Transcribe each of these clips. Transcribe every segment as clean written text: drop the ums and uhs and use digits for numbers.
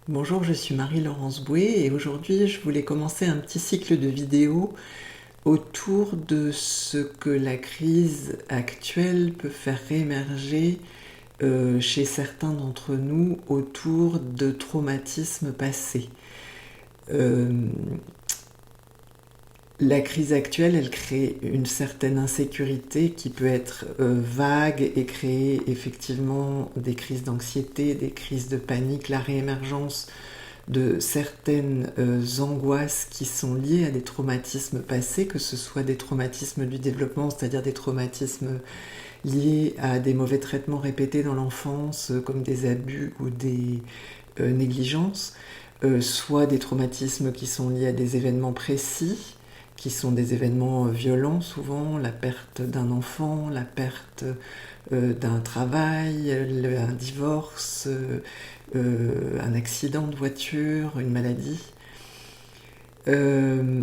Bonjour, je suis Marie-Laurence Bouet et aujourd'hui je voulais commencer un petit cycle de vidéos autour de ce que la crise actuelle peut faire réémerger chez certains d'entre nous autour de traumatismes passés. Euh, la crise actuelle, elle crée une certaine insécurité qui peut être vague et créer effectivement des crises d'anxiété, des crises de panique, la réémergence de certaines angoisses qui sont liées à des traumatismes passés, que ce soit des traumatismes du développement, c'est-à-dire des traumatismes liés à des mauvais traitements répétés dans l'enfance, comme des abus ou des négligences, soit des traumatismes qui sont liés à des événements précis, qui sont des événements violents souvent, la perte d'un enfant, la perte d'un travail, un divorce, un accident de voiture, une maladie. Euh,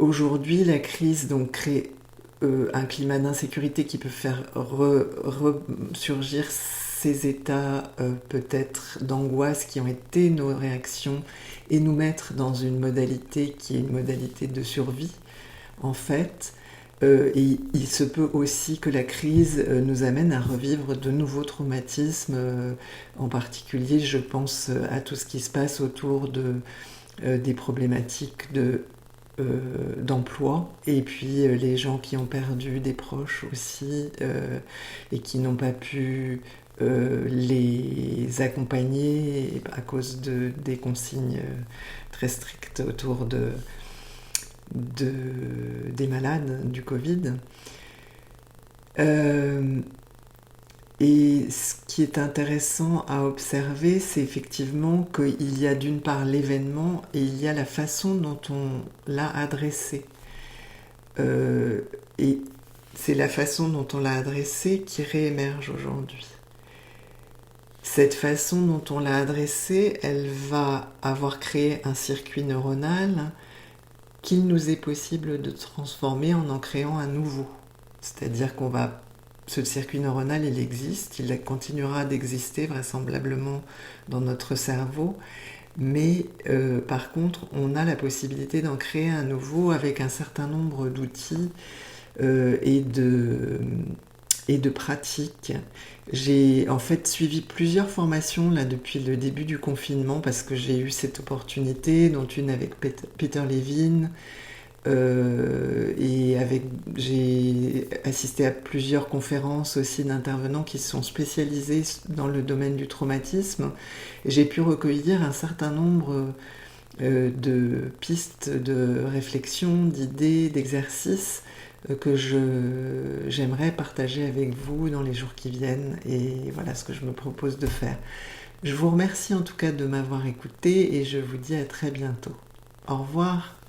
Aujourd'hui, la crise donc crée un climat d'insécurité qui peut faire ressurgir ces états peut-être d'angoisse qui ont été nos réactions et nous mettre dans une modalité qui est une modalité de survie en fait. Et il se peut aussi que la crise nous amène à revivre de nouveaux traumatismes. En particulier, je pense à tout ce qui se passe autour des problématiques d'emploi et puis les gens qui ont perdu des proches aussi et qui n'ont pas pu les accompagner à cause des consignes très strictes autour des malades du Covid. Euh, et ce qui est intéressant à observer, c'est effectivement qu'il y a d'une part l'événement et il y a la façon dont on l'a adressé. Euh, et c'est la façon dont on l'a adressé qui réémerge aujourd'hui. Cette façon dont on l'a adressée, elle va avoir créé un circuit neuronal qu'il nous est possible de transformer en créant un nouveau. C'est-à-dire ce circuit neuronal, il existe, il continuera d'exister vraisemblablement dans notre cerveau, mais par contre, on a la possibilité d'en créer un nouveau avec un certain nombre d'outils et de pratiques. J'ai en fait suivi plusieurs formations là depuis le début du confinement parce que j'ai eu cette opportunité, dont une avec Peter Levine, j'ai assisté à plusieurs conférences aussi d'intervenants qui sont spécialisés dans le domaine du traumatisme. Et j'ai pu recueillir un certain nombre de pistes de réflexion, d'idées, d'exercices j'aimerais partager avec vous dans les jours qui viennent. Et voilà ce que je me propose de faire. Je vous remercie en tout cas de m'avoir écouté et je vous dis à très bientôt. Au revoir.